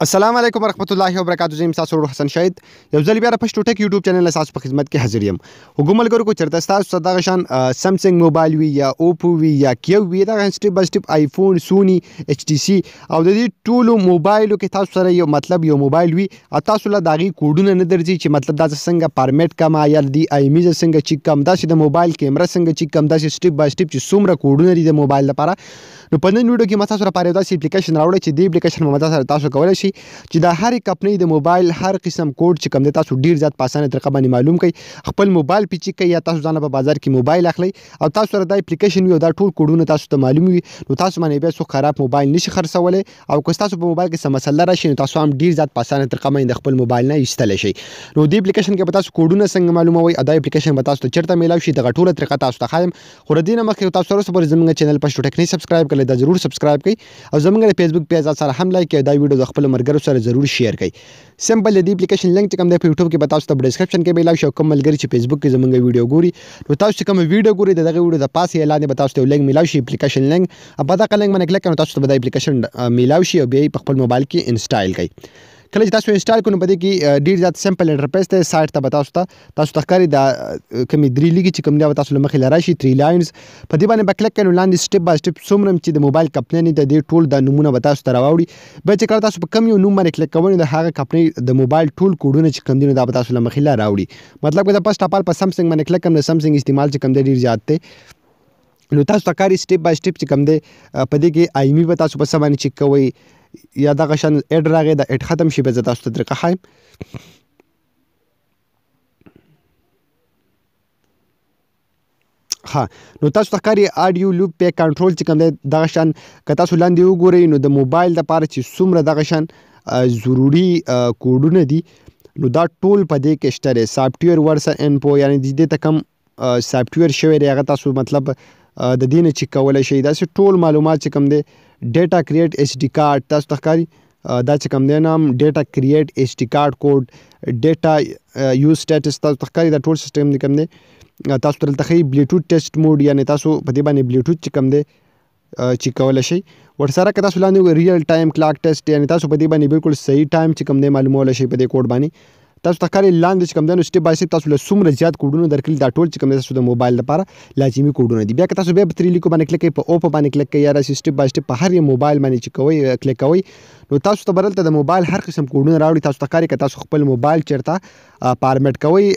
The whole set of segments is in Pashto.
अस्सलाम वालेकुम वरहमतुल्लाहि वबरकातुहू जिम सासुर हसन शाहिद यौ ځل بیا پښتو ټک یوټیوب چینل له تاسو په خدمت کې حاضر یم حکومت ګورو کو چرته تاسو دغه شان سامسنګ موبایل وی یا اوپو وی یا کیو وی دا سټیپ بای سټیپ آیفون سونی ایچ ټی سی او د دې ټولو موبایلو کې تاسو سره یو مطلب یو موبایل وی تاسو له داغي کوډونه نه درځي چې مطلب دا څنګه فارمیټ کما یا دی ایمیز څنګه چې کم داسې د موبایل کیمرا څنګه چې کم داسې سټیپ بای سټیپ چې څومره کوډونه دي د موبایل لپاره نو په نن ویډیو کې ما تاسو لپاره داسې اپلیکیشن راوړی چې دې اپلیکیشن ما سره تاسو کولای شي چې د هر کمپنۍ د موبایل هر قسم کوډ چې کوم د تاسو ډیر زیات په اسانه طریقه باندې معلوم کړئ خپل موبایل پیچ کوي یا تاسو ځان په بازار کې موبایل اخلي او تاسو سره د اپلیکیشن وي او دا ټول کوډونه تاسو ته معلوم وي نو تاسو باندې به څو خراب موبایل نشي خرڅولای او که تاسو په موبایل کې سم مسله راشي نو تاسو هم ډیر زیات په اسانه طریقه باندې خپل موبایل نه ایستل شي نو د اپلیکیشن کې به تاسو کوډونه څنګه معلوموي دا اپلیکیشن به تاسو ته چیرته میلاو شي د ټوله طریقه تاسو ته خایم خو ردینه مخکې تاسو سره سره زموږ چینل پښتو ټک نه سبسکرایب کړئ دا ضرور سبسکرایب کړئ او زموږ د فیسبوک پیج سره هم لایک کړئ دا ویډیو د خپل مرګرو سره ضرور شیر کړئ سمپل د اپلیکیشن لینک چې کوم د یوټیوب کې تاسو ته په ډسکرپشن کې میلاو شي کوم ملګری چې فیسبوک کې زموږ ویډیو ګوري نو تاسو کوم ویډیو ګوري دغه ویډیو د پاسه اعلان به تاسو ته لینک میلاو شي اپلیکیشن لینک په دا لینک باندې کلیک کړئ تاسو ته د اپلیکیشن میلاو شي او بیا په خپل موبایل کې انسټال کړئ کله چې تاسو انسټال کړئ نو په دې کې ډیر زیات سمپل انټرفیس ته سایت ته تاسو ته ښکاري دا کومې درې لیږي چې کوم دی تاسو له مخې لراشي 3 لاینز په دې باندې کلیک کړئ نو لاندې سټیپ بای سټیپ څومره چې د موبایل کمپنۍ د دې ټول د نمونه به تاسو ته راوړي به چې کله تاسو په کم یو نوم باندې کلیک کوئ د هغه کمپنۍ د موبایل ټول کوډونه چې کوم دي نو دا به تاسو له مخې راوړي مطلب که د فسټ اف آل په سامسنګ باندې کلیک کوم د سامسنګ استعمال چې کوم دی ډیر زیات دی نو تاسو ته ښکاري سټیپ بای سټیپ چې کوم دی په دې کې ایمی به تاسو په څه باندې چیک کوئ یا دغه شان اډ راغی د اډ ختم شي به زه تاسو ته طریقه ښایم ها نو تاسو ته ښکاري آډیو لوپ پیک کنټرول چې کوم دی دغه شان که تاسو لاندې وګورئ نو د موبایل دپاره چې څومره دغه شان ضروري کوډونه دي نو دا ټول په دې کې شته دی سافټویر ورسن انفو یعنې د دې ته کوم سافټویر شوی دی هغه تاسو مطلب د دې نه چیک کولی شئ داسې ټول معلومات چې کوم دی ډیټا کریټ ایس ډي کارت تاسو ته ښکاري دا چې کوم دی نام ډیټا کریټ ایس ډي کارت کوډ ډیټا یوز سټیټس تاسو ته ښکاري دا ټول سیسټم دی کوم دی تاسو ته دلته ښیي بلوټوث ټیسټ موډ یعنې تاسو په دې باندې بلوټوث چې کوم دی چیک کولی شئ ورسره که تاسو لاندې ریل ټایم کلاک ټیسټ یعنې تاسو په دې باندې بالکل صحیح ټایم چې کوم دی معلومولی شئ په دې کوډ باندې تاسو ته ښکاري لاندې چې کوم دی نو سټیپ بای سټیپ تاسو له څومره زیات کوډونه درکړي دا ټول چې کوم دی تاسو د موبایل لپاره لازمي کوډونه دي بیا که تاسو بیا په 3 لیکو باندې کلیک کوئ په اوپو باندې کلیک کوئ یا داسې سټیپ بای سټیپ په هر یو موبایل باندې چې کوئ کلیک کوئ نو تاسو ته به دلته د موبایل هر قسم کوډونه راوړي تاسو ته ښکاري که تاسو خپل موبایل چېرته فارمیټ کوئ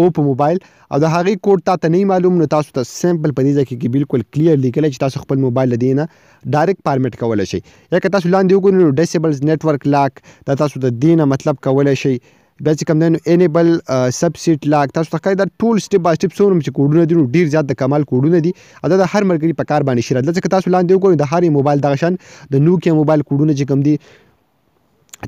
اوپو موبایل او د هغې کوډ تاته نه معلوم نو تاسو ته سمپل په دې ځای کې بالکل کلیر لیکلی چې تاسو خپل موبایل له دې نه ډایرکټ فارمیټ کولی شئ یا که تاسو لاندې وګورئ نو ډیسیبلز نیټورک لاک دا تاسو د دې نه مطلب کولی شئ بیا چې کوم دی نو انیبل سبسیټ لاک تاسو ته ښکاري دا ټول سټیپ بای سټیپ څومره چې کوډونه دي نو ډېر زیات د کمال کوډونه دي او دا د هر ملګري په کار باندې شي راتله ځکه تاسو لاندې وګورئ د هر موبایل دغه شان د نوکیا موبایل کوډونه چې کوم دي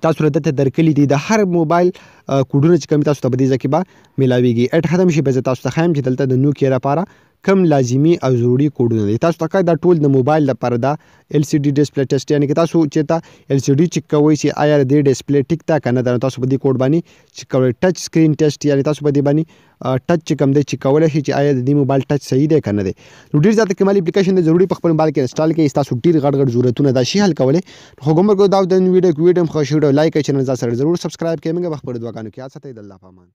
تاسو را دلته درکلي دي د هر موبایل کوډونه چې کوم تاسو ته په دې ځای کې به میلاویږي اډ ختم شي به زه تاسو ته ښایم چې دلته د نوکیا لپاره کم لازمي او ضروري کوډونه دي تاسو ته ښکاري دا ټول د موبایل لپاره دا ایل سی ډي ډسپلی ټیسټ یعنې که تاسو چېرته ایل سی ډي چیک کوئ چې آیا د دې ډسپلی ټیک ده که نه ده نو تاسو په دې کوډ باندې چیک کوئ ټچ سکرین ټیسټ یعنې تاسو په دې باندې ټچ چې کوم دی چیک کولی شئ چې آیا د دې موبایل ټچ صحیح دی که نه دی نو ډېر زیات کمال اپلیکیشن دی ضروري په خپل موبایل کې انسټال کړئ ستاسو ډېر غټ غټ ضرورتونه دا شي حل کولی خو ګمر کو دا د ویډیو هم خوښ ویډیو لایک کړئ چینل ځان سره ضرور سبسکرایب کړئ موږ به خپلو دعاګانو کې یاد ساتئ د الله په امان